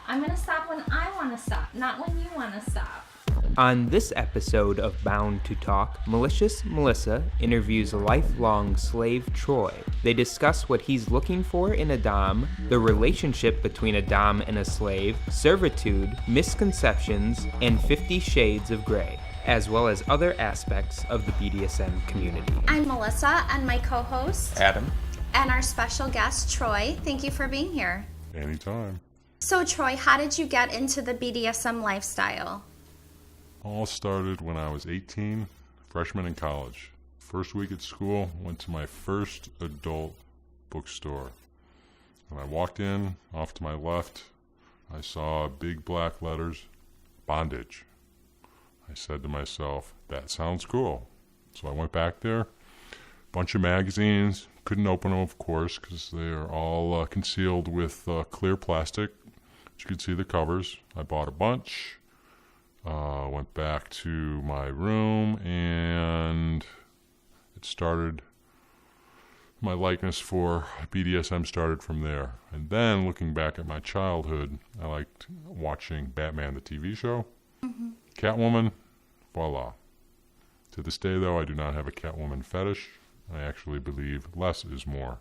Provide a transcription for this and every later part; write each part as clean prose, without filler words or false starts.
I'm going to stop when I want to stop, not when you want to stop. On this episode of Bound to Talk, Malicious Melissa interviews lifelong slave Troy. They discuss what he's looking for in a dom, the relationship between a dom and a slave, servitude, misconceptions, and 50 Shades of Grey, as well as other aspects of the BDSM community. I'm Melissa, and my co-host, Adam. And our special guest, Troy. Thank you for being here. Anytime. So, Troy, how did you get into the BDSM lifestyle? All started when I was 18, freshman in college. First week at school, went to my first adult bookstore. When I walked in, off to my left, I saw big black letters, bondage. I said to myself, that sounds cool. So I went back there, bunch of magazines, couldn't open them, of course, because they are all concealed with clear plastic. But you could see the covers. I bought a bunch. Went back to my room, and it started, my likeness for BDSM started from there. And then, looking back at my childhood, I liked watching Batman the TV show, Catwoman, voila. To this day, though, I do not have a Catwoman fetish. I actually believe less is more.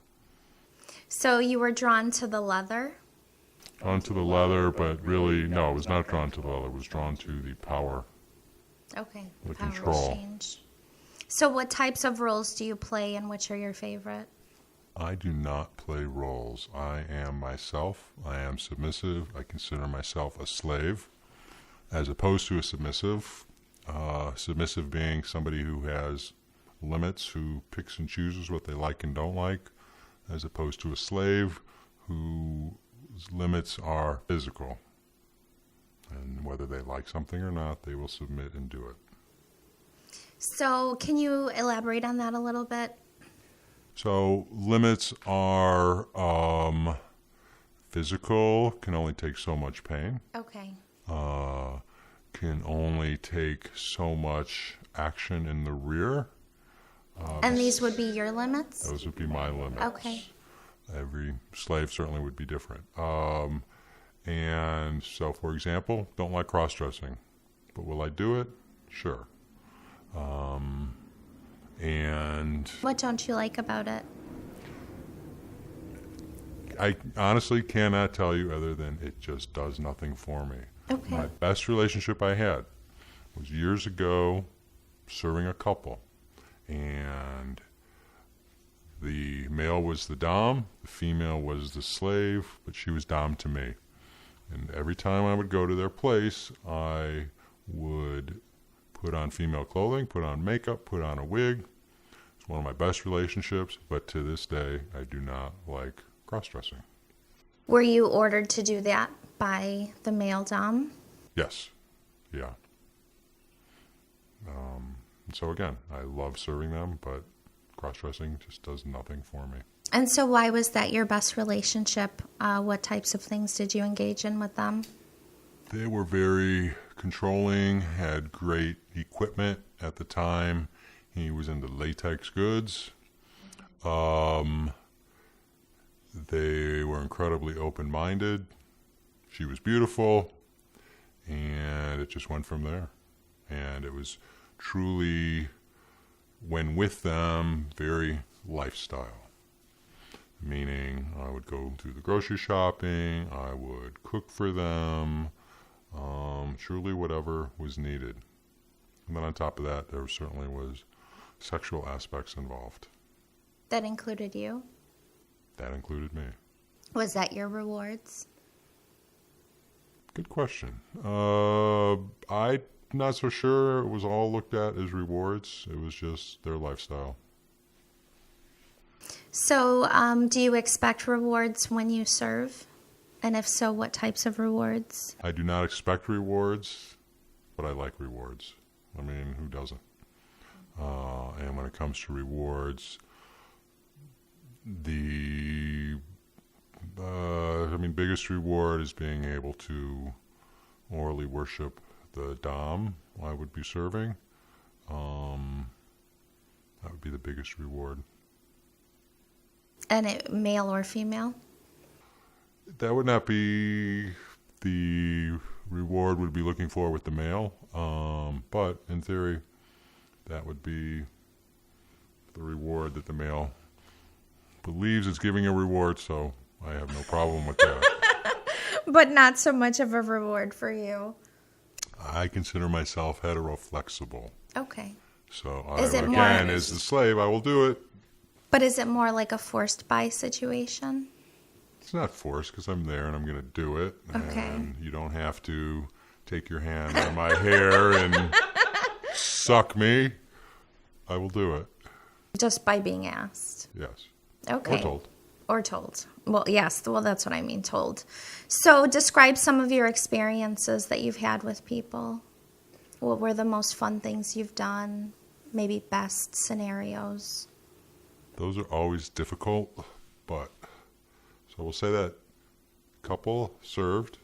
So you were drawn to the leather? Drawn to the leather, but really, no, it was not drawn to the leather. It was drawn to the power. Okay. The power control. Change. So what types of roles do you play, and which are your favorite? I do not play roles. I am myself. I am submissive. I consider myself a slave, as opposed to a submissive. Submissive being somebody who has limits, who picks and chooses what they like and don't like, as opposed to a slave whose limits are physical. And whether they like something or not, they will submit and do it. So can you elaborate on that a little bit? So limits are physical, can only take so much pain. Okay. Can only take so much action in the rear. And these would be your limits? Those would be my limits. Okay. Every slave certainly would be different. And so, for example, don't like cross-dressing. But will I do it? Sure. And What don't you like about it? I honestly cannot tell you other than it just does nothing for me. Okay. My best relationship I had was years ago serving a couple. And the male was the dom, the female was the slave, but she was dom to me. And every time I would go to their place, I would put on female clothing, put on makeup, put on a wig. It's one of my best relationships, but to this day, I do not like cross-dressing. Were you ordered to do that by the male dom? Yes. Yeah. So again, I love serving them, but cross-dressing just does nothing for me. And so why was that your best relationship? What types of things did you engage in with them? They were very controlling, had great equipment at the time. He was into latex goods. They were incredibly open-minded. She was beautiful, and it just went from there. And it was truly, when with them, very lifestyle. Meaning, I would go do the grocery shopping, I would cook for them, truly whatever was needed. And then on top of that, there certainly was sexual aspects involved. That included you? That included me. Was that your rewards? Good question. I'm not so sure it was all looked at as rewards. It was just their lifestyle. So do you expect rewards when you serve? And if so, what types of rewards? I do not expect rewards, but I like rewards. I mean, who doesn't? And when it comes to rewards, the biggest reward is being able to orally worship the dom I would be serving. That would be the biggest reward. And male or female? That would not be the reward would be looking for with the male. But in theory, that would be the reward that the male believes is giving a reward, so I have no problem with that. But not so much of a reward for you. I consider myself hetero-flexible. Okay. So, Is it more- again, as the slave, I will do it. But is it more like a forced buy situation? It's not forced because I'm there and I'm going to do it. Okay. And you don't have to take your hand on my hair and suck me. I will do it. Just by being asked. Yes. Okay. Or told. Or told. Well, yes. Well, that's what I mean, told. So describe some of your experiences that you've had with people. What were the most fun things you've done? Maybe best scenarios. Those are always difficult, but so we'll say that couple served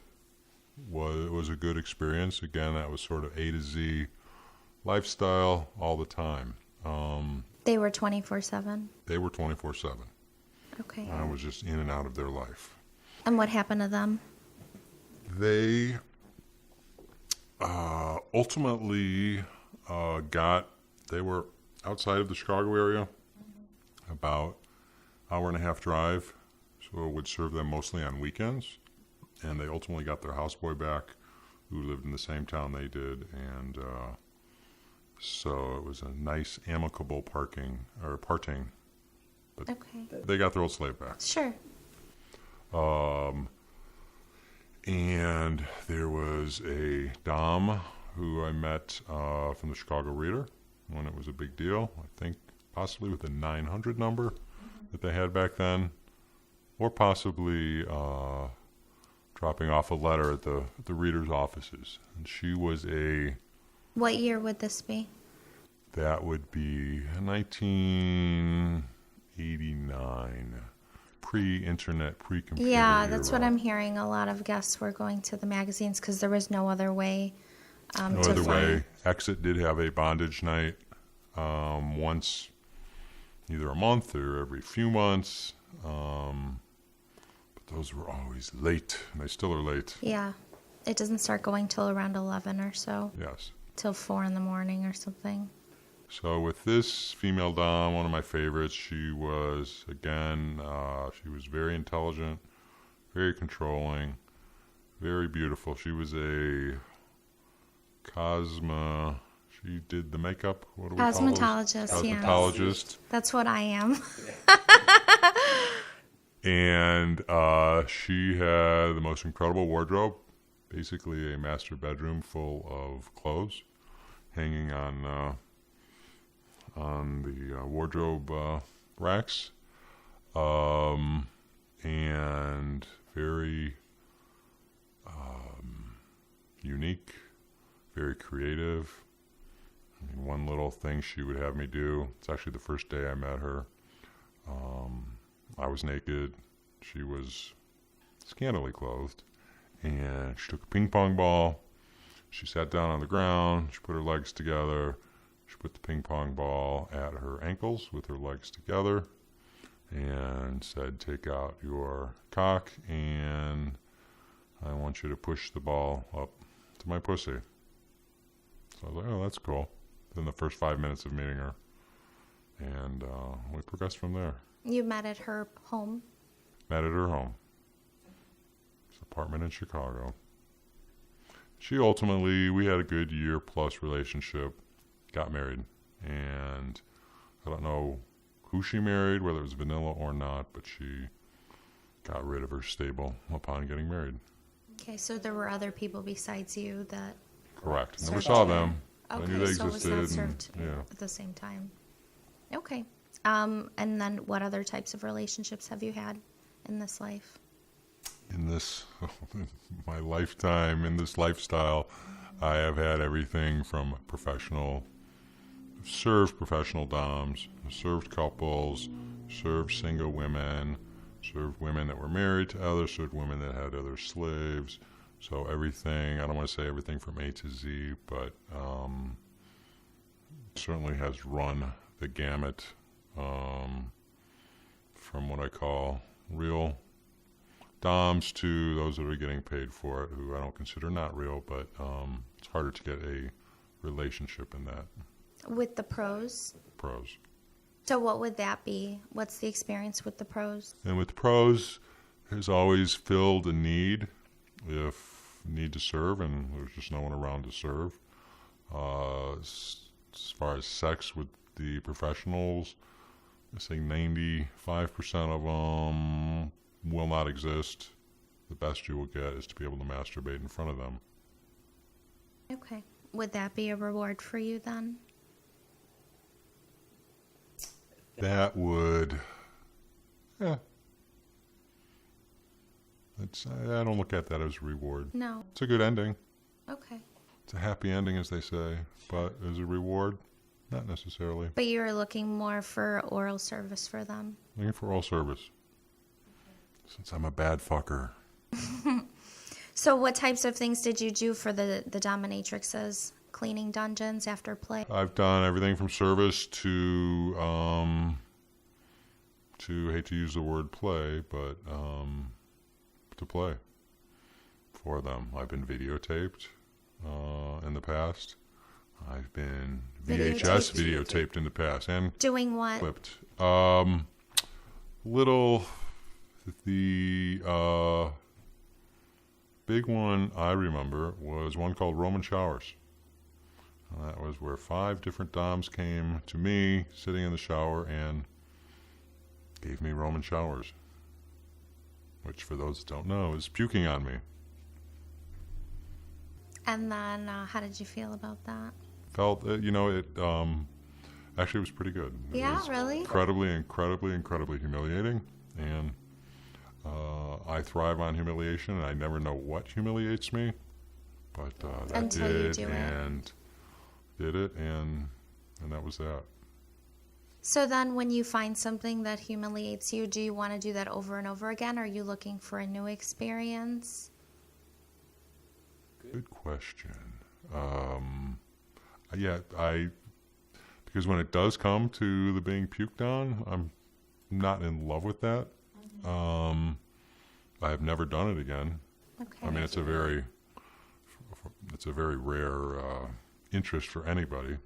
was a good experience. Again, that was sort of A to Z lifestyle all the time. They were 24/7? They were 24/7. Okay. I was just in and out of their life. And what happened to them? They ultimately they were outside of the Chicago area, about hour and a half drive, so it would serve them mostly on weekends. And they ultimately got their houseboy back, who lived in the same town they did, and so it was a nice, amicable parting. But Okay. they got their old slave back. Sure. And there was a Dom who I met from the Chicago Reader when it was a big deal. I think possibly with a 900 number that they had back then, or possibly dropping off a letter at the Reader's offices. And she was What year would this be? that would be 1989. Pre-internet, pre-computer. Yeah, that's era. what I'm hearing. A lot of guests were going to the magazines because there was no other way No to other find. way. Exit did have a bondage night once, either a month or every few months. But those were always late, and they still are late. Yeah. It doesn't start going till around 11 or so. Yes. Till 4 in the morning or something. So with this female Dom, one of my favorites, she was, again, she was very intelligent, very controlling, very beautiful. She was a she did the makeup. What do we call those? Cosmetologist, yes. Cosmetologist. That's what I am. And she had the most incredible wardrobe, basically a master bedroom full of clothes hanging on the wardrobe racks, and very unique, very creative. I mean, one little thing she would have me do, it's actually the first day I met her. I was naked. She was scantily clothed. And she took a ping pong ball. She sat down on the ground. She put her legs together. She put the ping pong ball at her ankles with her legs together and said, "Take out your cock and I want you to push the ball up to my pussy." So I was like, "Oh, that's cool." Then the first 5 minutes of meeting her. And we progressed from there. You met at her home? Met at her home. It's an apartment in Chicago. She ultimately, we had a good year-plus relationship, got married. And I don't know who she married, whether it was vanilla or not, but she got rid of her stable upon getting married. Okay, so there were other people besides you that... Correct. Never served saw her. them. Okay, I knew they so existed. it was not served yeah. at the same time. Okay. And then what other types of relationships have you had in this life? In this, my lifetime, in this lifestyle, I have had everything from served professional doms, served couples, served single women, served women that were married to others, served women that had other slaves. So everything, I don't want to say everything from A to Z, but certainly has run the gamut from what I call real DOMs to those that are getting paid for it, who I don't consider not real, but it's harder to get a relationship in that. With the pros? Pros. So what would that be? What's the experience with the pros? And with the pros, has always filled a need, if need to serve, and there's just no one around to serve. As far as sex with the professionals, I say 95% of them will not exist. The best you will get is to be able to masturbate in front of them. Okay. Would that be a reward for you then? That would, yeah. I don't look at that as a reward. No. It's a good ending. Okay. It's a happy ending, as they say. But as a reward, not necessarily. But you're looking more for oral service for them? Looking for oral service. Since I'm a bad fucker. So what types of things did you do for the dominatrixes? Cleaning dungeons after play? I've done everything from service to hate to use the word play, but to play for them. I've been videotaped in the past. I've been VHS videotaped in the past, and doing what? Clipped. The big one I remember was one called Roman Showers. That was where 5 different doms came to me sitting in the shower and gave me Roman showers, which for those that don't know is puking on me. And then how did you feel about that? Felt, actually it was pretty good. It Yeah, was really? incredibly humiliating. And I thrive on humiliation, and I never know what humiliates me. But that Until did, you do and did it, and that was that. So then when you find something that humiliates you, do you want to do that over and over again? Or are you looking for a new experience? Good question. Because when it does come to the being puked on, I'm not in love with that. I have never done it again. Okay. I mean, it's a very rare interest for anybody,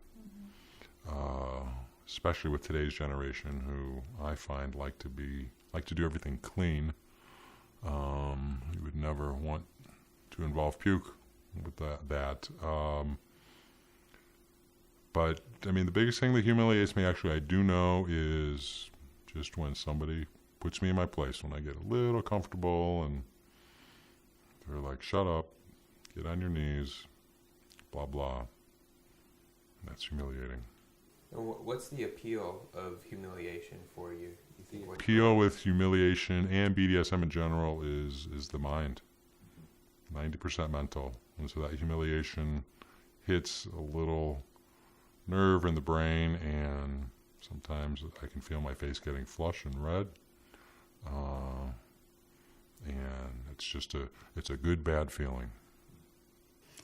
especially with today's generation, who I find like to do everything clean. You would never want to involve puke with that. But I mean, the biggest thing that humiliates me, actually, I do know, is just when somebody puts me in my place, when I get a little comfortable and they're like, "Shut up, get on your knees," blah blah. That's humiliating. What's the appeal of humiliation for you? You think appeal with humiliation and BDSM in general is the mind. 90% mental, and so that humiliation hits a little nerve in the brain, and sometimes I can feel my face getting flush and red, and it's a good bad feeling.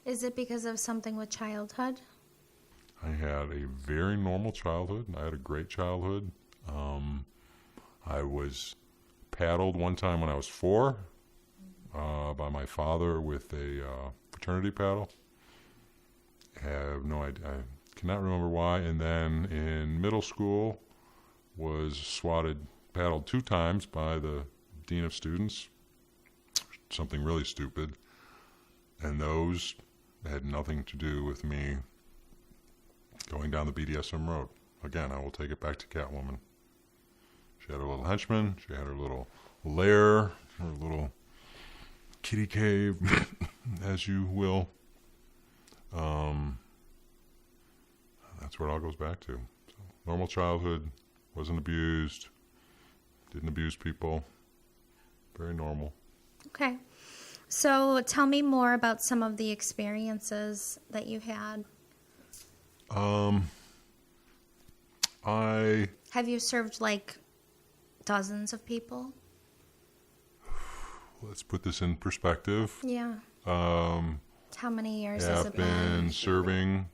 Is it because of something with childhood? I had a very normal childhood, and I had a great childhood. I was paddled one time when I was 4 by my father with a fraternity paddle. I have no idea. I cannot remember why. And then in middle school was paddled 2 times by the dean of students. Something really stupid. And those had nothing to do with me going down the BDSM road. Again, I will take it back to Catwoman. She had her little henchman. She had her little lair, her little kitty cave, as you will. That's where it all goes back to. So, normal childhood, wasn't abused, didn't abuse people. Very normal. Okay. So tell me more about some of the experiences that you had. Have you served like dozens of people? Let's put this in perspective. Yeah. How many years has it I've been serving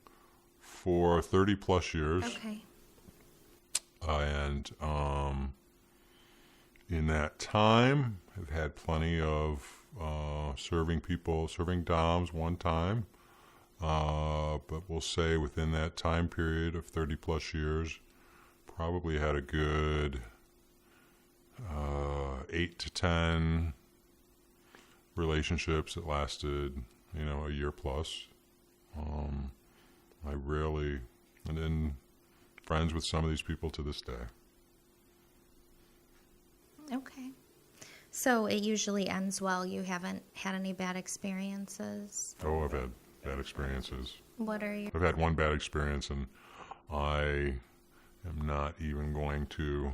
for 30 plus years. Okay. And in that time I've had plenty of serving DOMs one time. But we'll say within that time period of 30 plus years, probably had a good 8 to 10 relationships that lasted, a year plus. And then friends with some of these people to this day. Okay. So it usually ends well. You haven't had any bad experiences? Oh, I've had bad experiences. What are you? I've had one bad experience, and I am not even going to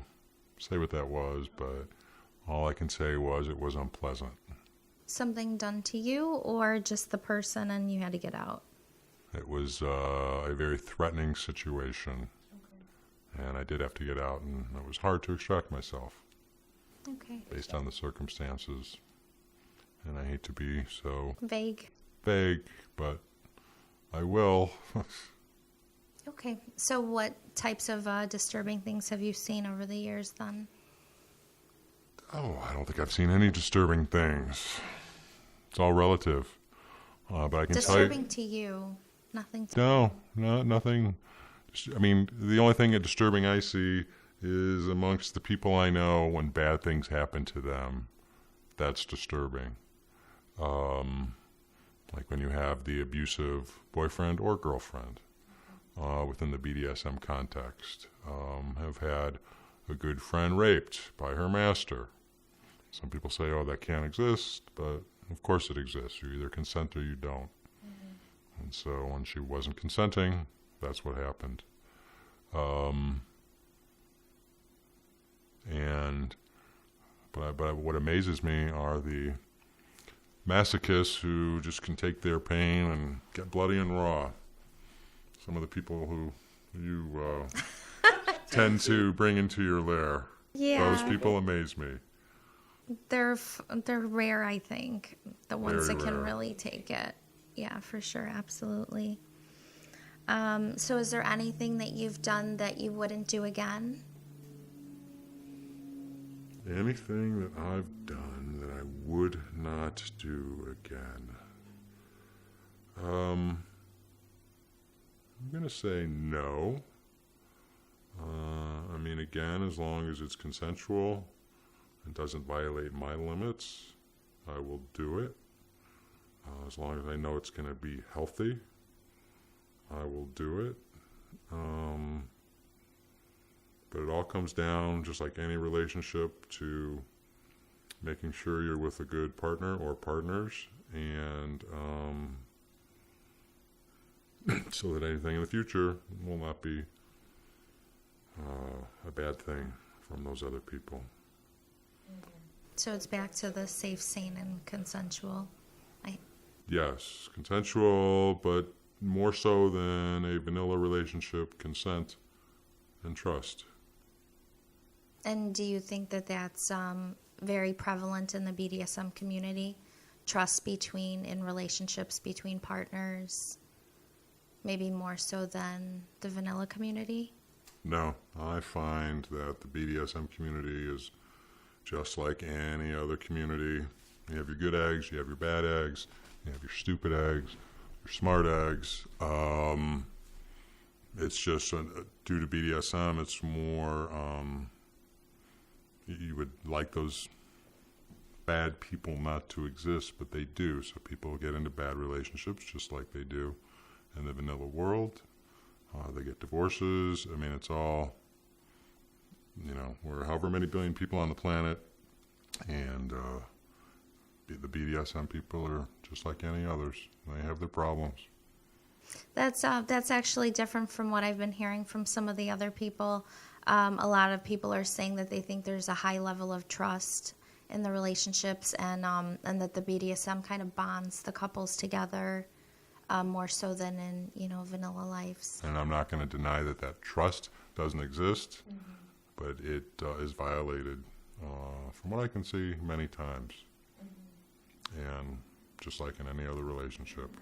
say what that was, but all I can say was it was unpleasant. Something done to you or just the person and you had to get out? It was a very threatening situation, and I did have to get out, and it was hard to extract myself. Okay. Based on the circumstances. And I hate to be so vague, but I will. Okay. So what types of disturbing things have you seen over the years then? Oh, I don't think I've seen any disturbing things. It's all relative. But I can tell you... Disturbing to you? Nothing to No, nothing. I mean, the only thing disturbing I see is amongst the people I know when bad things happen to them. That's disturbing. Like when you have the abusive boyfriend or girlfriend within the BDSM context. Have had a good friend raped by her master. Some people say, oh, that can't exist, but of course it exists. You either consent or you don't. And so when she wasn't consenting, that's what happened. But what amazes me are the masochists who just can take their pain and get bloody and raw. Some of the people who you tend to bring into your lair. Yeah. Those people amaze me. They're rare, I think. The ones Very that can rare. really take it. Yeah, for sure. Absolutely. So is there anything that you've done that you wouldn't do again? Anything that I've done that I would not do again. I'm going to say no. I mean, again, as long as it's consensual and doesn't violate my limits, I will do it. As long as I know it's going to be healthy, I will do it. But it all comes down, just like any relationship, to making sure you're with a good partner or partners, and so that anything in the future will not be a bad thing from those other people. So it's back to the safe, sane, and consensual. Yes, consensual, but more so than a vanilla relationship, consent and trust. And do you think that that's very prevalent in the BDSM community? Trust in relationships between partners, maybe more so than the vanilla community? No, I find that the BDSM community is just like any other community. You have your good eggs, you have your bad eggs, you have your stupid eggs, your smart eggs. It's just due to BDSM, it's more, you would like those bad people not to exist, but they do. So people get into bad relationships just like they do in the vanilla world. They get divorces. I mean, it's all, we're however many billion people on the planet, and the BDSM people are just like any others. They have their problems. That's actually different from what I've been hearing from some of the other people. A lot of people are saying that they think there's a high level of trust in the relationships, and that the BDSM kind of bonds the couples together more so than in vanilla lives. And I'm not going to deny that trust doesn't exist, but it is violated, from what I can see, many times. And just like in any other relationship.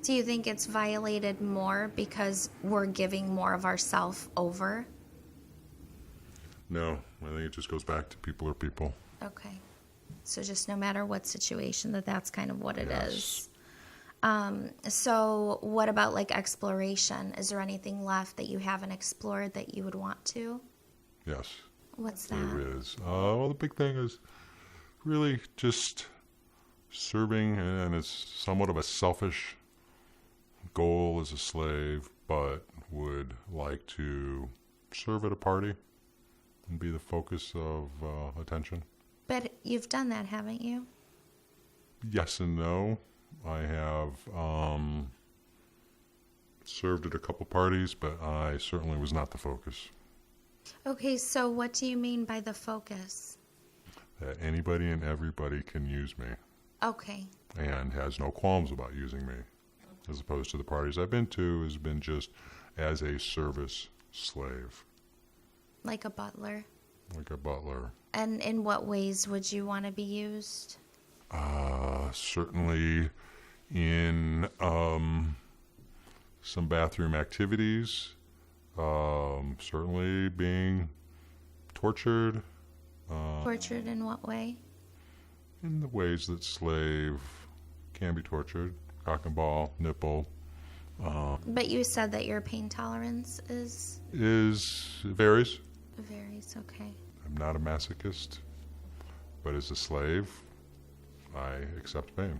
Do you think it's violated more because we're giving more of ourselves over? No, I think it just goes back to people are people. Okay. So just no matter what situation, that's kind of what it Yes. is. So what about like exploration? Is there anything left that you haven't explored that you would want to? Yes, What's there that? is. Well, the big thing is really just serving, and it's somewhat of a selfish goal as a slave, but would like to serve at a party and be the focus of attention. But you've done that, haven't you? Yes and no. I have served at a couple parties, but I certainly was not the focus. Okay, so what do you mean by the focus? That anybody and everybody can use me Okay. and has no qualms about using me, as opposed to the parties I've been to has been just as a service slave, Like a butler. like a butler. And in what ways would you want to be used? Certainly in some bathroom activities, certainly being tortured Tortured in what way? in the ways that slave can be tortured, cock and ball, nipple, But you said that your pain tolerance varies. varies. Okay. I'm not a masochist, but as a slave, I accept pain.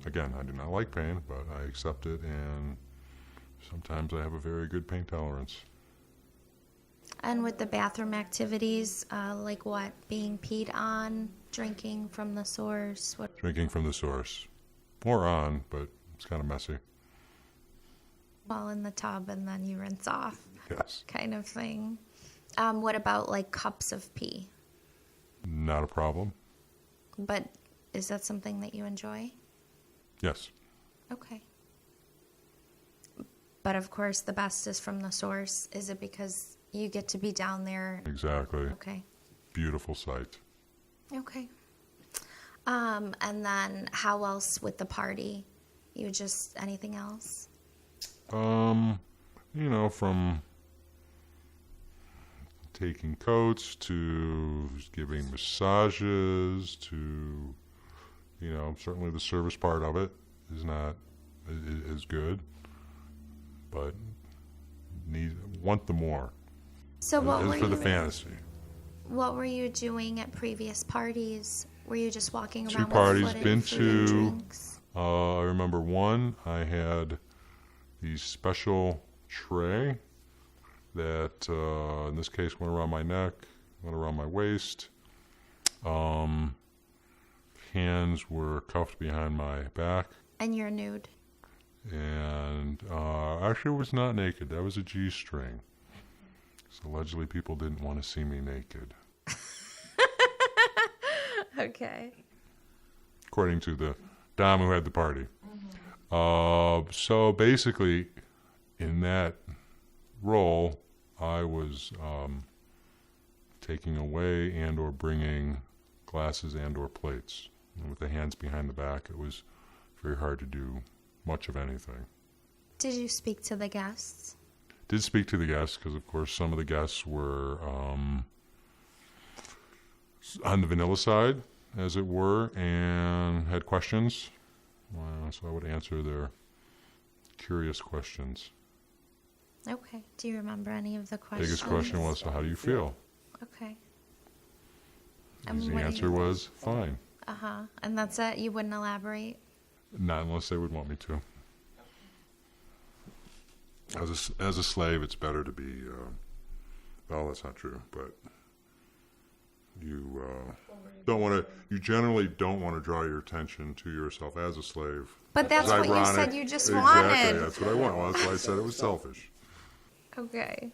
Again, I do not like pain, but I accept it, and sometimes I have a very good pain tolerance. And with the bathroom activities, like what? Being peed on, drinking from the source? What? Drinking from the source. Or on, but it's kind of messy. All in the tub and then you rinse off, Yes. kind of thing. What about like cups of pee? Not a problem. But is that something that you enjoy? Yes. Okay. But of course, the best is from the source. Is it because you get to be down there? Exactly. Okay. Beautiful sight. Okay. And then how else with the party? You just anything else? From taking coats to giving massages to, certainly the service part of it is good, but want the more. So what As were for the you? fantasy. What were you doing at previous parties? Were you just walking Two around parties, with food been and food and to- drinks? I remember one, I had the special tray that, in this case, went around my neck, went around my waist. Hands were cuffed behind my back. And you're nude. And actually, it was not naked. That was a G-string. So allegedly, people didn't want to see me naked, Okay. according to the dom who had the party. So basically, in that role, I was taking away and or bringing glasses and or plates. And with the hands behind the back, it was very hard to do much of anything. Did you speak to the guests? Did speak to the guests, because of course some of the guests were on the vanilla side, as it were, and had questions. So I would answer their curious questions. Okay. Do you remember any of the questions? Biggest question was, so how do you feel? Okay. Easy what do answer you- was, fine. Uh-huh. And that's it? You wouldn't elaborate? Not unless they would want me to. As a slave, it's better to be, well, that's not true, but you don't want to, you generally don't want to draw your attention to yourself as a slave. But that's It's what you ironic. said you just Exactly, wanted. that's what I want. Well, that's why I said it was selfish. Okay.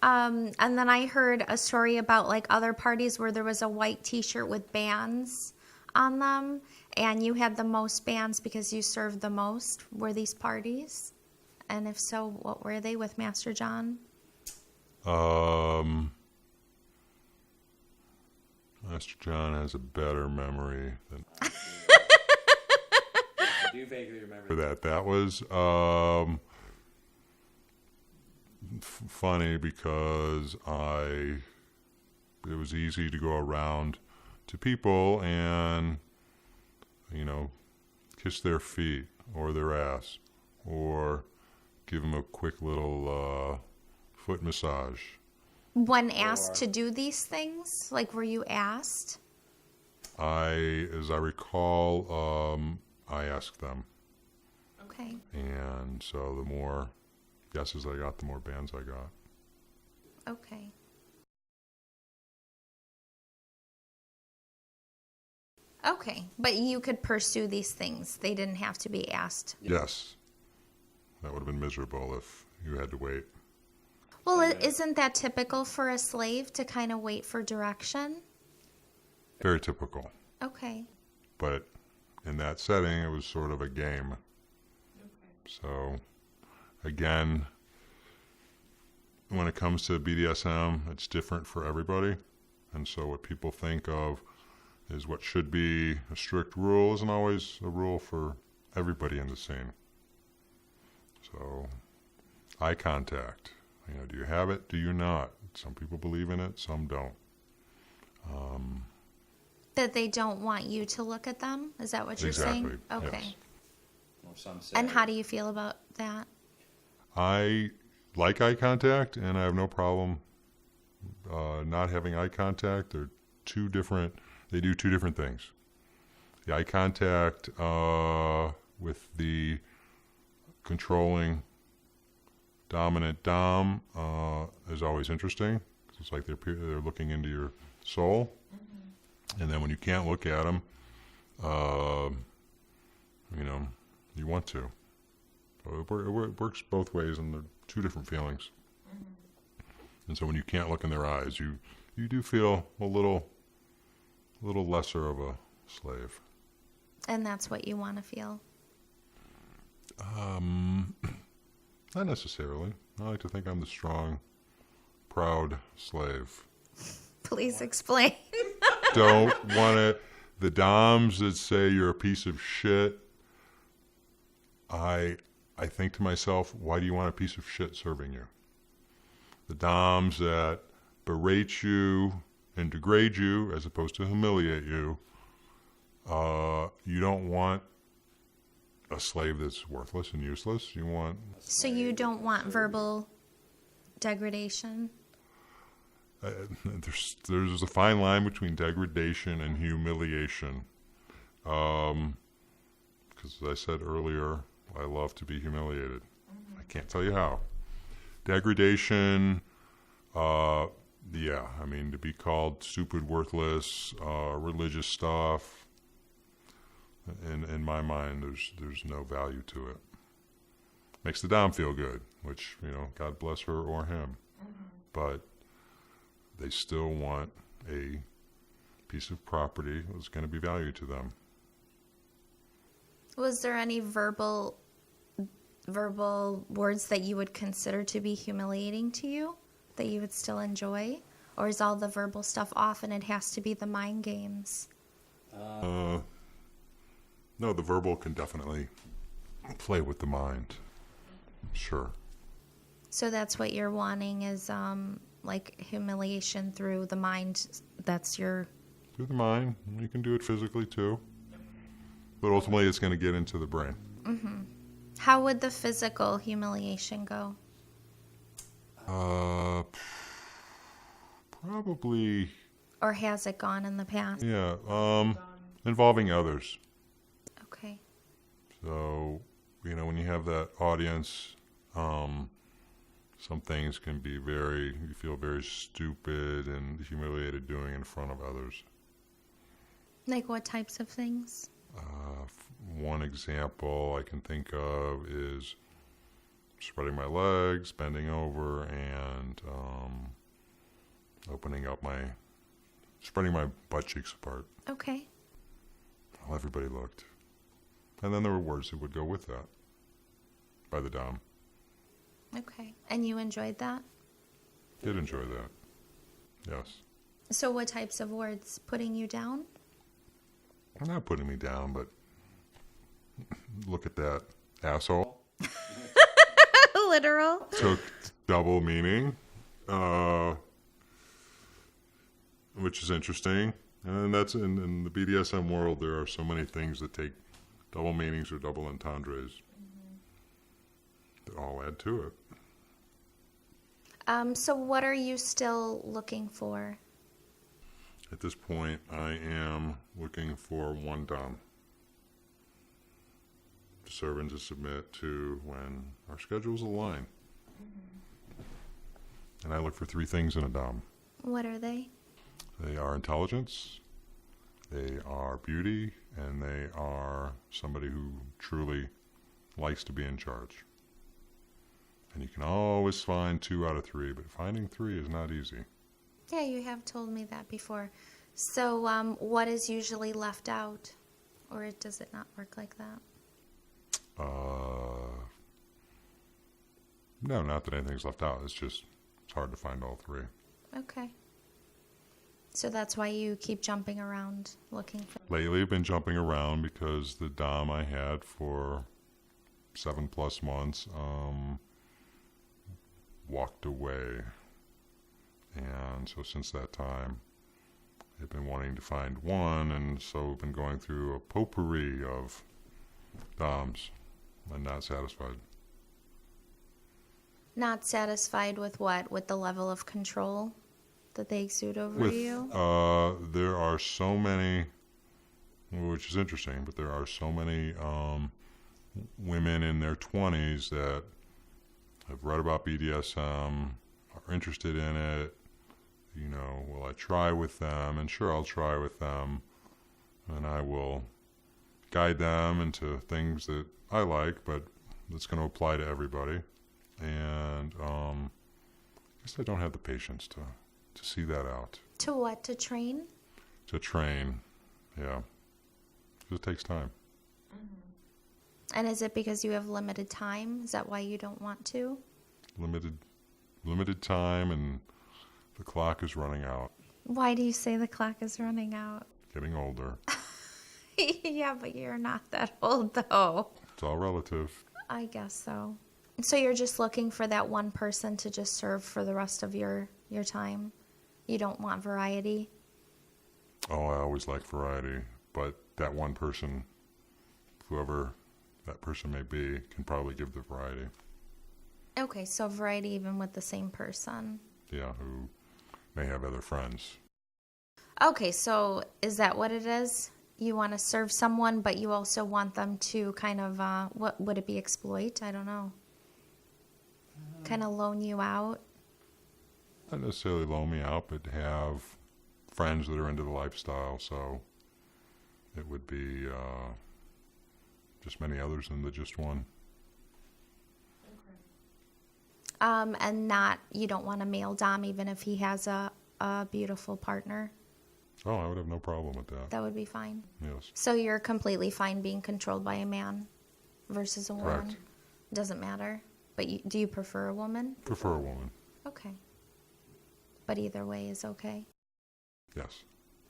And then I heard a story about like other parties where there was a white t-shirt with bands on them and you had the most bands because you served the most. Were these parties? And if so, what were they with Master John? Master John has a better memory than I do vaguely remember for that. That was funny because it was easy to go around to people and, kiss their feet or their ass or give them a quick little foot massage. When asked to do these things, like were you asked? As I recall, I asked them. Okay. And so the more yeses I got, the more bands I got. Okay. Okay, but you could pursue these things. They didn't have to be asked. Yes. That would have been miserable if you had to wait. Well, isn't that typical for a slave to kind of wait for direction? Very typical. Okay. But in that setting, it was sort of a game. So, again, when it comes to BDSM, it's different for everybody. And so what people think of is what should be a strict rule isn't always a rule for everybody in the scene. So, eye contact. Do you have it? Do you not? Some people believe in it, some don't. That they don't want you to look at them? Is that what you're saying? Okay. Yes. Or some say, And how do you feel about that? I like eye contact, and I have no problem not having eye contact. They do two different things. The eye contact with the controlling dominant dom is always interesting. It's like they're looking into your soul. Mm-hmm. And then when you can't look at them, you want to. So it works both ways, and they're two different feelings. Mm-hmm. And so when you can't look in their eyes, you do feel a little lesser of a slave. And that's what you want to feel? Not necessarily. I like to think I'm the strong, proud slave. Please explain. Don't want to... The doms that say you're a piece of shit, I think to myself, why do you want a piece of shit serving you? The doms that berate you and degrade you as opposed to humiliate you, you don't want a slave that's worthless and useless. You want... So you don't want verbal degradation? There's a fine line between degradation and humiliation. Because as I said earlier, I love to be humiliated. I can't tell you how. Degradation, to be called stupid, worthless, religious stuff, in my mind, there's no value to it. Makes the dom feel good, which, God bless her or him. Mm-hmm. But they still want a piece of property that's going to be valued to them. Was there any verbal words that you would consider to be humiliating to you that you would still enjoy? Or is all the verbal stuff off and it has to be the mind games? No, the verbal can definitely play with the mind. Sure. So that's what you're wanting is like humiliation through the mind. That's your... Through the mind. You can do it physically too. But ultimately it's going to get into the brain. Mm-hmm. How would the physical humiliation go? Probably... Or has it gone in the past? Yeah, involving others. Okay. So, when you have that audience, some things can be you feel very stupid and humiliated doing in front of others. Like what types of things? One example I can think of is spreading my legs, bending over, and spreading my butt cheeks apart. Okay. Well, everybody looked. And then there were words that would go with that by the dom. Okay. And you enjoyed that? Did enjoy that. Yes. So what types of words? Putting you down? Not putting me down, but look at that asshole. Literal. Took double meaning, which is interesting. And that's in the BDSM world, there are so many things that take double meanings or double entendres that all add to it. So what are you still looking for? At this point, I am looking for one dom to serve and to submit to when our schedules align. And I look for three things in a dom. What are they? They are intelligence, they are beauty, and they are somebody who truly likes to be in charge. And you can always find 2 out of 3, but finding 3 is not easy. Yeah, you have told me that before. So what is usually left out? Or does it not work like that? No, not that anything's left out. It's hard to find all 3. Okay. So that's why you keep jumping around looking for... Lately, I've been jumping around because the dom I had for 7+ months walked away. And so since that time, I've been wanting to find one, and so I've been going through a potpourri of doms and not satisfied. Not satisfied with what? With the level of control that they exude over you? There are so many, which is interesting, but there are so many women in their 20s that have read about BDSM, are interested in it. You know, will I try with them? And sure, I'll try with them. And I will guide them into things that I like, but that's going to apply to everybody. And I guess I don't have the patience to see that out. To what? To train? To train, yeah. Because it takes time. And is it because you have limited time? Is that why you don't want to? Limited time, and the clock is running out. Why do you say the clock is running out? Getting older. Yeah, but you're not that old, though. It's all relative. I guess so. So you're just looking for that one person to just serve for the rest of your time? You don't want variety? Oh, I always like variety, but that one person, whoever that person may be, can probably give the variety. Okay, so variety even with the same person. Yeah, who may have other friends. Okay, so is that what it is? You want to serve someone, but you also want them to kind of, what would it be, exploit? I don't know. Kind of loan you out? Not necessarily loan me out, but have friends that are into the lifestyle, so it would be just many others than the just one. And not, you don't want a male dom even if he has a beautiful partner? Oh, I would have no problem with that. That would be fine? Yes. So you're completely fine being controlled by a man versus a woman? Correct. Doesn't matter? But do you prefer a woman? Prefer a woman. Okay. But either way is okay? Yes.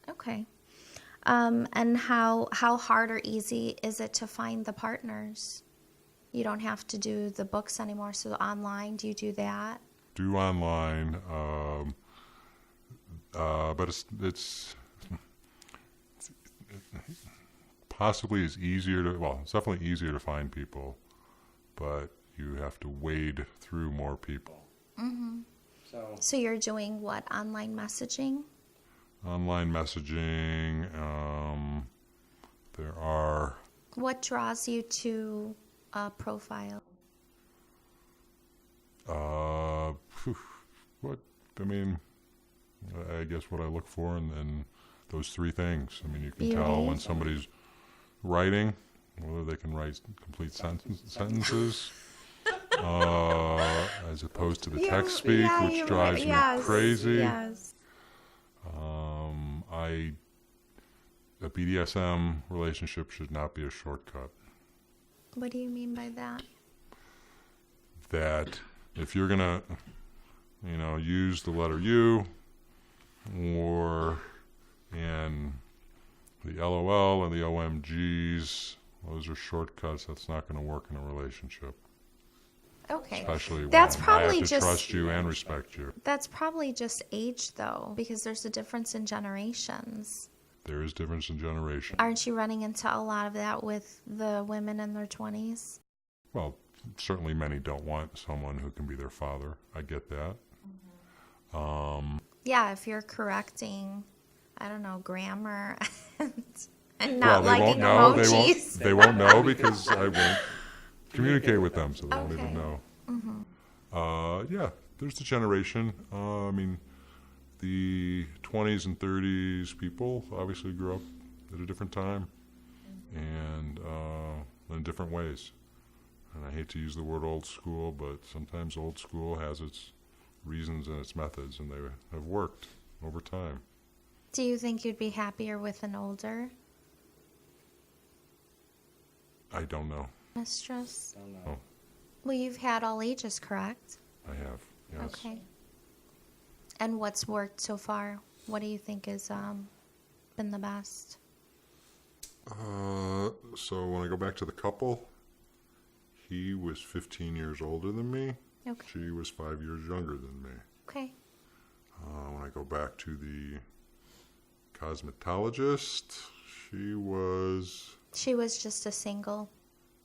Okay. And how hard or easy is it to find the partners? You don't have to do the books anymore, so online, do you do that? Do online, but it's possibly is easier to, well, it's definitely easier to find people, but you have to wade through more people. Mm-hmm. So you're doing what, online messaging? Online messaging, there are... What draws you to a profile? I guess what I look for in those 3 things. I mean, you can Beauty. tell when somebody's writing, whether they can write complete sentences, as opposed to the text speak, which drives me crazy. Yes. A BDSM relationship should not be a shortcut. What do you mean by that? That if you're going to, use the letter U and the LOL and the OMGs, those are shortcuts. That's not going to work in a relationship. Okay. Especially when That's I probably have to trust you and respect you. That's probably just age, though, because there's a difference in generations. There is difference in generation. Aren't you running into a lot of that with the women in their 20s? Well, certainly many don't want someone who can be their father. I get that. Yeah, if you're correcting, I don't know, grammar and Well, not they liking won't know. emojis. They won't know because I won't communicate with them, so they won't even know. Yeah, there's the generation. I mean, the 20s and 30s people obviously grew up at a different time and in different ways. And I hate to use the word old school, but sometimes old school has its reasons and its methods, and they have worked over time. Do you think you'd be happier with an older I don't know. mistress? Oh, Well, you've had all ages, correct? I have, yes. Okay. And what's worked so far? What do you think has been the best? So when I go back to the couple, he was 15 years older than me. Okay. She was 5 years younger than me. Okay. When I go back to the cosmetologist, she was She was just a single.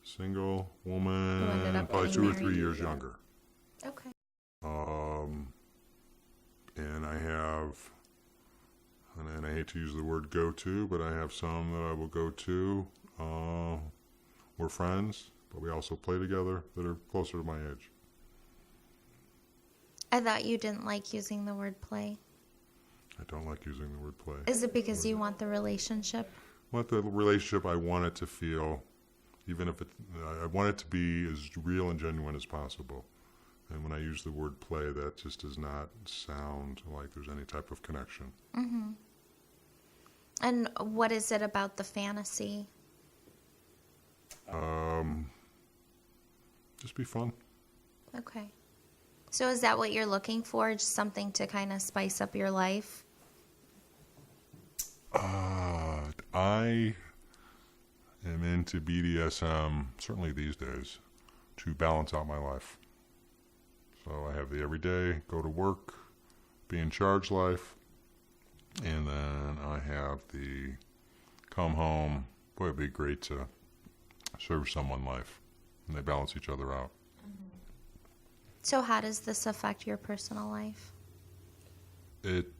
single Who ended woman, up probably getting 2 or 3 married. years younger. Okay. And I have, and I hate to use the word go to, but I have some that I will go to. We're friends, but we also play together that are closer to my age. I thought you didn't like using the word play. I don't like using the word play. Is it because you want the relationship? I want the relationship, I want it to feel, even if I want it to be as real and genuine as possible. And when I use the word play, that just does not sound like there's any type of connection. Mm-hmm. And what is it about the fantasy? Just be fun. Okay. So is that what you're looking for? Just something to kind of spice up your life? I am into BDSM, certainly these days, to balance out my life. So I have the everyday, go to work, be in charge life, and then I have the come home. Boy, it'd be great to serve someone life, and they balance each other out. So how does this affect your personal life? It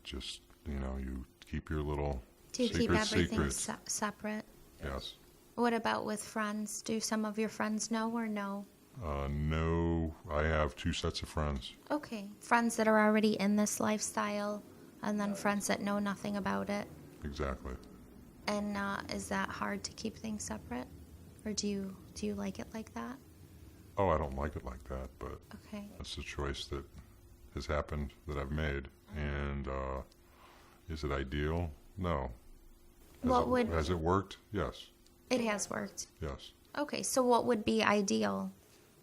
just, you keep your little Do you keep secret everything secrets. separate? Yes. What about with friends? Do some of your friends know or no? No, I have 2 sets of friends. Okay. Friends that are already in this lifestyle, and then friends that know nothing about it. Exactly. And is that hard to keep things separate? Or do you like it like that? Oh, I don't like it like that, but Okay. that's a choice that has happened that I've made. And is it ideal? No. Has it worked? Yes. It has worked. Yes. Okay, so what would be ideal?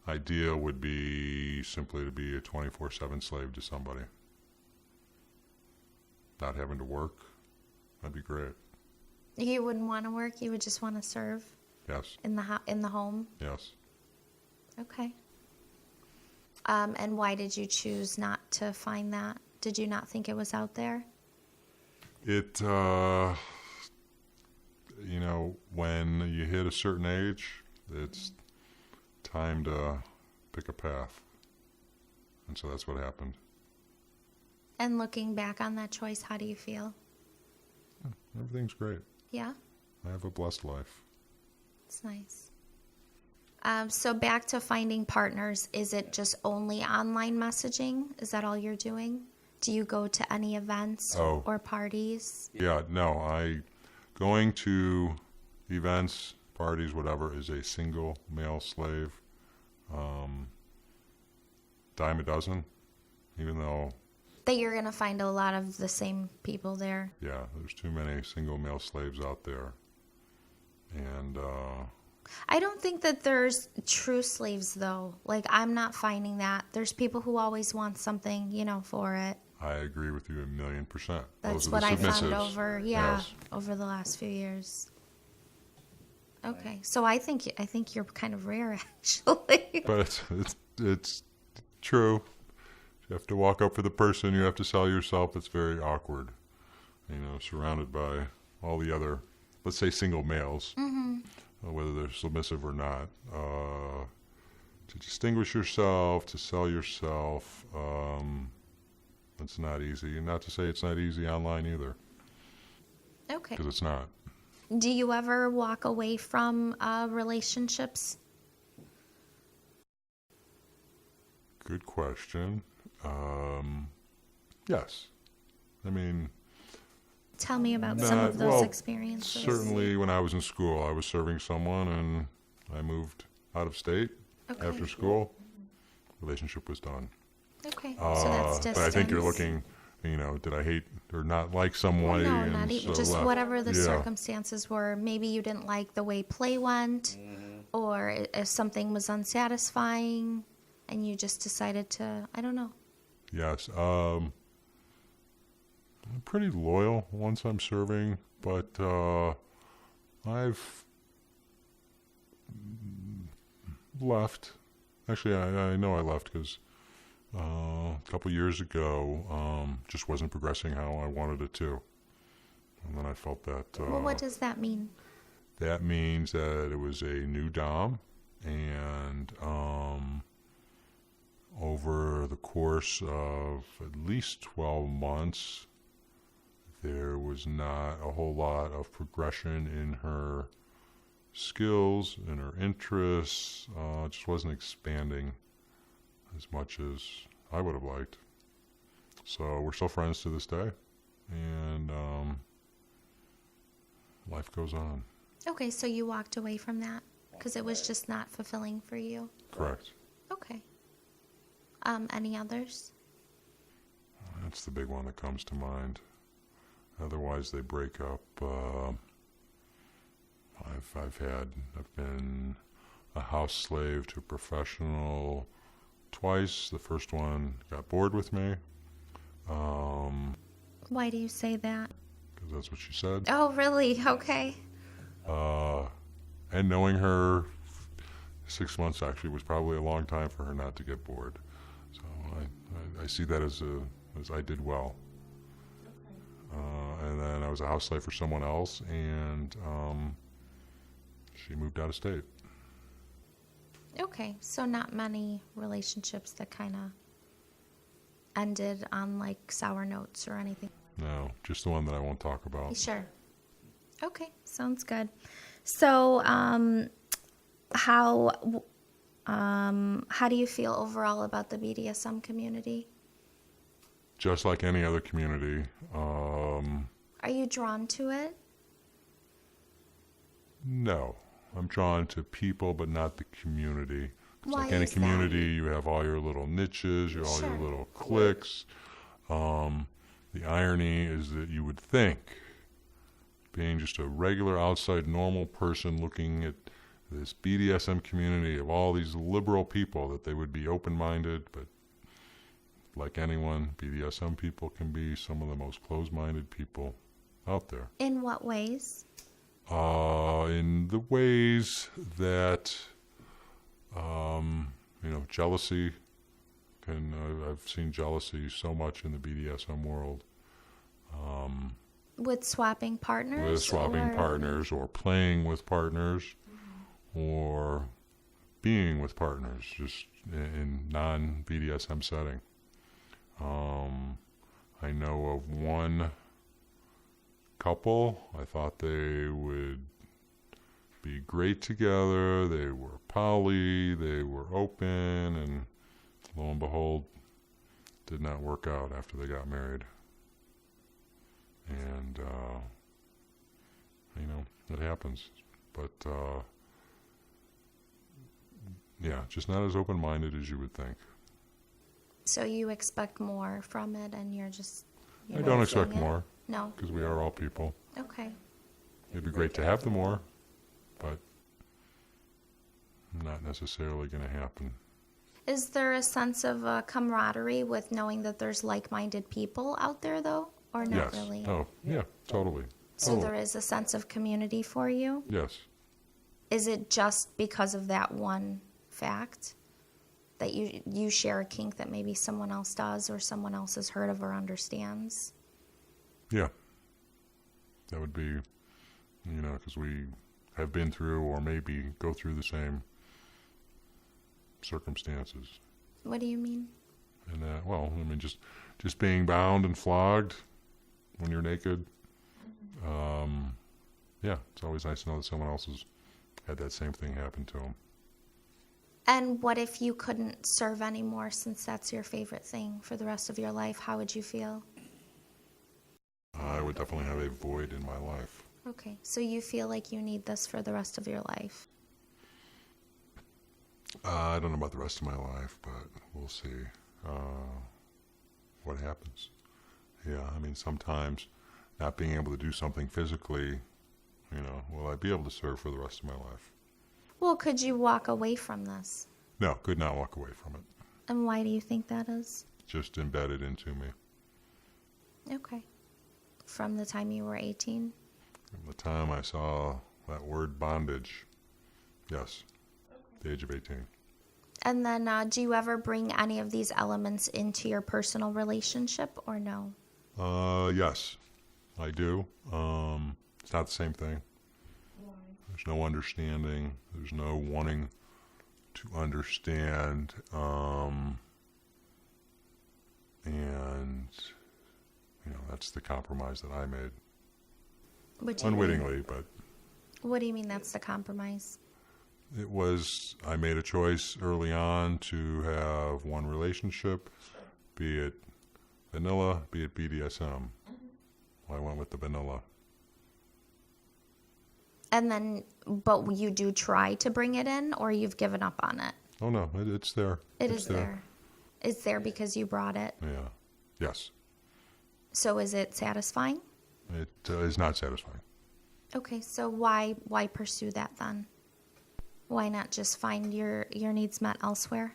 Ideal would be simply to be a 24/7 slave to somebody. Not having to work. That'd be great. You wouldn't want to work. You would just want to serve Yes. in the home. Yes. Okay. And why did you choose not to find that? Did you not think it was out there? It, when you hit a certain age, it's time to pick a path. And so that's what happened. And looking back on that choice, how do you feel? Everything's great. Yeah? I have a blessed life. It's nice. So back to finding partners, is it just only online messaging? Is that all you're doing? Do you go to any events or parties? Yeah, no, going to events, parties, whatever, is a single male slave. Dime a dozen, even though... That you're going to find a lot of the same people there. Yeah, there's too many single male slaves out there. And... I don't think that there's true slaves, though. Like, I'm not finding that. There's people who always want something, for it. I agree with you 1,000,000%. That's Those are what the I found submissives. Yes. over the last few years. Okay, so I think you're kind of rare, actually. But it's true. You have to walk up for the person. You have to sell yourself. It's very awkward. Surrounded by all the other, let's say, single males, whether they're submissive or not. To distinguish yourself, to sell yourself, it's not easy. And not to say it's not easy online either. Okay. Because it's not. Do you ever walk away from relationships? Good question. Yes. I mean... Tell me about some of those experiences. Certainly when I was in school, I was serving someone and I moved out of state after school. Relationship was done. Okay, so that's distance. But I think you're looking, did I hate or not like someone? No, not even. Just whatever the circumstances were. Maybe you didn't like the way play went, or if something was unsatisfying, and you just decided to, I don't know. Yes. I'm pretty loyal once I'm serving, but I've left. Actually, I know I left because a couple years ago, just wasn't progressing how I wanted it to. And then I felt that... well, what does that mean? That means that it was a new dom, and over the course of at least 12 months, there was not a whole lot of progression in her skills, in her interests. It just wasn't expanding as much as I would have liked. So we're still friends to this day, and life goes on. Okay, so you walked away from that because it was just not fulfilling for you? Correct. Okay. Any others? That's the big one that comes to mind. Otherwise, they break up. I've been a house slave to a professional twice. The first one got bored with me. Why do you say that? Because that's what she said. Oh, really? Okay. And knowing her, 6 months actually was probably a long time for her not to get bored. So I see that as I did well. And then I was a house slave for someone else, and she moved out of state. Okay, so not many relationships that kind of ended on like sour notes or anything. No, just the one that I won't talk about. Sure. Okay, sounds good. So, how do you feel overall about the BDSM community? Just like any other community. Are you drawn to it? No. I'm drawn to people, but not the community. It's Why like any is community, you have all your little niches, all your little cliques. The irony is that you would think, being just a regular outside normal person looking at this BDSM community of all these liberal people, that they would be open-minded, but like anyone, BDSM people can be some of the most closed-minded people out there. In what ways? In the ways that, jealousy I've seen jealousy so much in the BDSM world. With swapping partners? With swapping partners, or playing with partners, or being with partners, just in non-BDSM setting. I know of one couple. I thought they would be great together. They were poly, they were open, and lo and behold, did not work out after they got married. And, it happens. But, just not as open-minded as you would think. So you expect more from it, and you're just... I don't expect more. No. Because we are all people. Okay. It'd be great to have the more, but not necessarily going to happen. Is there a sense of camaraderie with knowing that there's like-minded people out there, though? Or not Yes. really? Oh, yeah, totally. So there is a sense of community for you? Yes. Is it just because of that one fact that you share a kink that maybe someone else does or someone else has heard of or understands. Yeah. That would be, because we have been through or maybe go through the same circumstances. What do you mean? And just being bound and flogged when you're naked. Yeah, it's always nice to know that someone else has had that same thing happen to them. And what if you couldn't serve anymore, since that's your favorite thing for the rest of your life? How would you feel? I would definitely have a void in my life. Okay, so you feel like you need this for the rest of your life? I don't know about the rest of my life, but we'll see what happens. Yeah, sometimes not being able to do something physically, will I be able to serve for the rest of my life? Well, could you walk away from this? No, could not walk away from it. And why do you think that is? Just embedded into me. Okay. From the time you were 18? From the time I saw that word bondage, yes, the age of 18. And then do you ever bring any of these elements into your personal relationship or no? Yes, I do. It's not the same thing. Why? There's no understanding. There's no wanting to understand. And, that's the compromise that I made. Unwittingly, but... What do you mean that's the compromise? It was, I made a choice early on to have one relationship, be it vanilla, be it BDSM. I went with the vanilla. And then, but you do try to bring it in, or you've given up on it? Oh no, it's there. It's there. It's there because you brought it? Yeah. Yes. So is it satisfying? It is not satisfying. Okay, so why pursue that then? Why not just find your needs met elsewhere?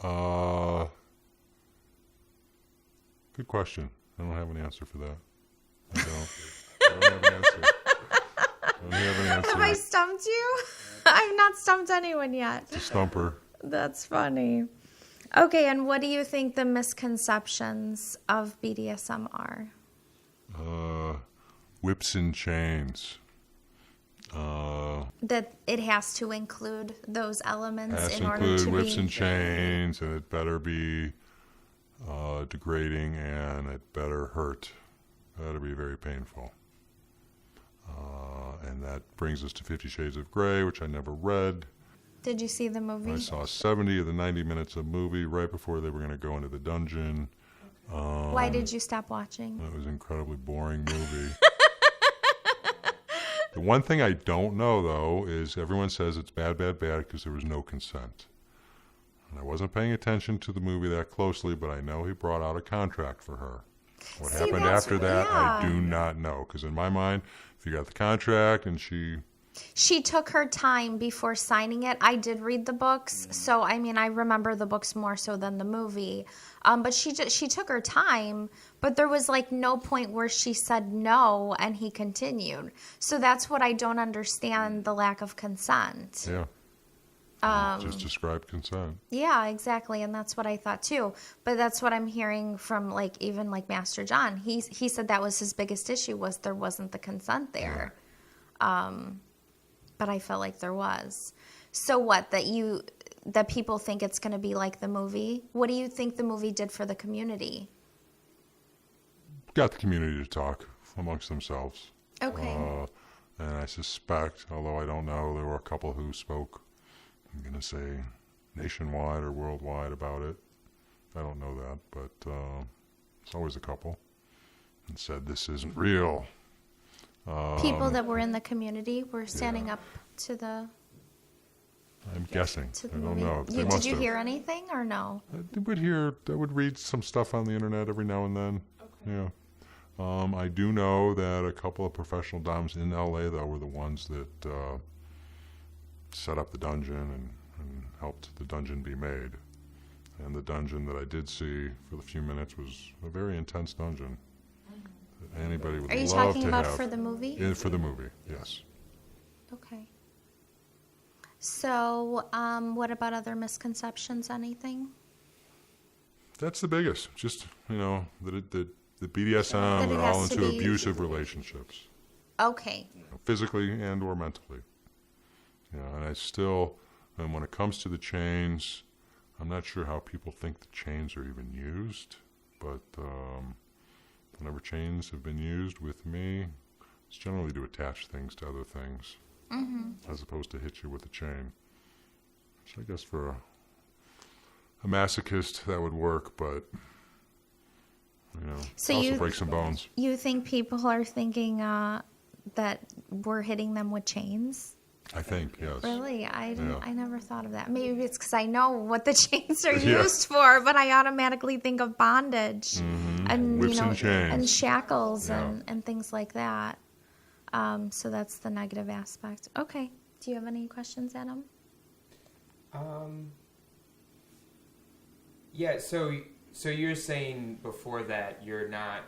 Good question. I don't have an answer for that. I don't have an answer. Have I stumped you? I've not stumped anyone yet. It's a stumper. That's funny. Okay, and what do you think the misconceptions of BDSM are? Whips and chains. That it has to include those elements Has in to order include to whips be... and chains, and it better be degrading, and it better hurt. Better be very painful. And that brings us to 50 Shades of Grey, which I never read. Did you see the movie? I saw 70 of the 90 minutes of movie right before they were going to go into the dungeon. Why did you stop watching? It was an incredibly boring movie. The one thing I don't know, though, is everyone says it's bad because there was no consent. And I wasn't paying attention to the movie that closely, but I know he brought out a contract for her. What happened after that, I do not know. Because in my mind, if you got the contract and She took her time before signing it. I did read the books, so I remember the books more so than the movie. But she took her time, but there was like no point where she said no and he continued. So that's what I don't understand, the lack of consent. Yeah. Just describe consent. Yeah, exactly, and that's what I thought too. But that's what I'm hearing from even Master John. He said that was his biggest issue, was there wasn't the consent there. Yeah. But I felt like there was. So what, that people think it's going to be like the movie? What do you think the movie did for the community? Got the community to talk amongst themselves. Okay. And I suspect, although I don't know, there were a couple who spoke, I'm going to say nationwide or worldwide about it. I don't know that, but it's always a couple. And said, this isn't real. People that were in the community were standing up to the... I'm guessing. To the I don't movie. know. Did you hear anything or no? I would read some stuff on the internet every now and then. Okay. Yeah. I do know that a couple of professional doms in LA, though, were the ones that set up the dungeon and helped the dungeon be made. And the dungeon that I did see for the few minutes was a very intense dungeon. Anybody would love to have. Are you talking about for the movie? For the movie, yes. Okay. So, what about other misconceptions? Anything? That's the biggest. Just, that the BDSM That it and has all to into be- abusive relationships, Okay. physically and or mentally. And I still, and when it comes to the chains, I'm not sure how people think the chains are even used, but whenever chains have been used with me, it's generally to attach things to other things, as opposed to hit you with a chain. So I guess for a masochist that would work, but So also you- break some bones. You think people are thinking that we're hitting them with chains? I think, yes. Really? I Yeah. never thought of that. Maybe it's because I know what the chains are Yeah. used for, but I automatically think of bondage and Whips and chains. and shackles Yeah. and things like that. So that's the negative aspect. Okay. Do you have any questions, Adam? Yeah, so you're saying before that you're not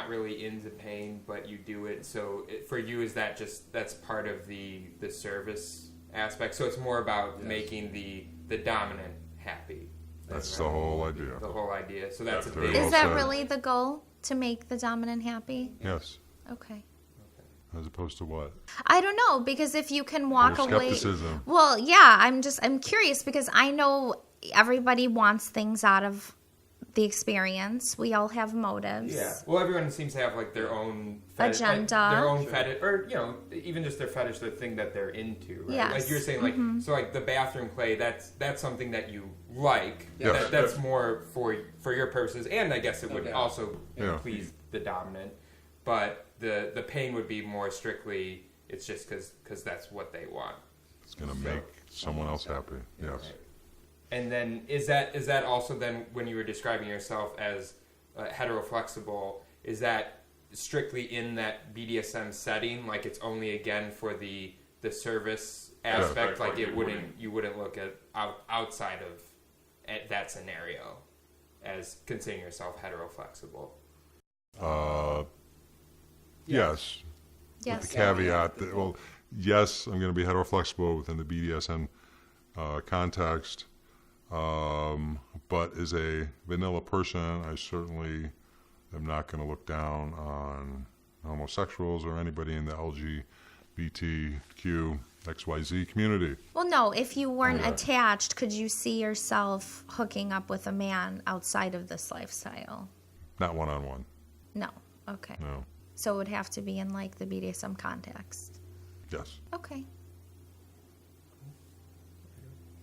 really into pain, but you do it. So for you, is that that's part of the service aspect? So it's more about making the dominant happy. That's the whole idea. The whole idea. So that's a Very big. well Is that said. really the goal, to make the dominant happy? Yes. Okay. As opposed to what? I don't know, because if you can walk Or away. skepticism. Well, yeah, I'm curious because I know everybody wants things out of the experience. We all have motives. Yeah. Well, everyone seems to have like their own fetish, Agenda. like, their own fetish, or even just their fetish, their thing that they're into. Right? Yes. Like you're saying, like so, like the bathroom play. That's something that you like. Yes. That's more for your purposes, and I guess it would Okay. also Yeah. please the dominant. But the pain would be more strictly. It's just because that's what they want. It's going to make someone else happy. Yes. Right. And then is that also then when you were describing yourself as heteroflexible, is that strictly in that BDSM setting? Like it's only again for the service aspect. Yeah. Like you wouldn't look at outside of that scenario as considering yourself heteroflexible. Yes. Yes. With the caveat that, well, yes, I'm going to be heteroflexible within the BDSM context, but as a vanilla person, I certainly am not going to look down on homosexuals or anybody in the LGBTQ XYZ community. Well, no, if you weren't Yeah. attached, could you see yourself hooking up with a man outside of this lifestyle? Not one-on-one, No. Okay. no. So it would have to be in like the BDSM context. Yes. Okay.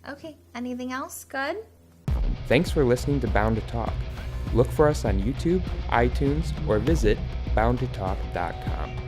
Okay. Anything else? Good? Thanks for listening to Bound to Talk. Look for us on YouTube, iTunes, or visit boundtotalk.com.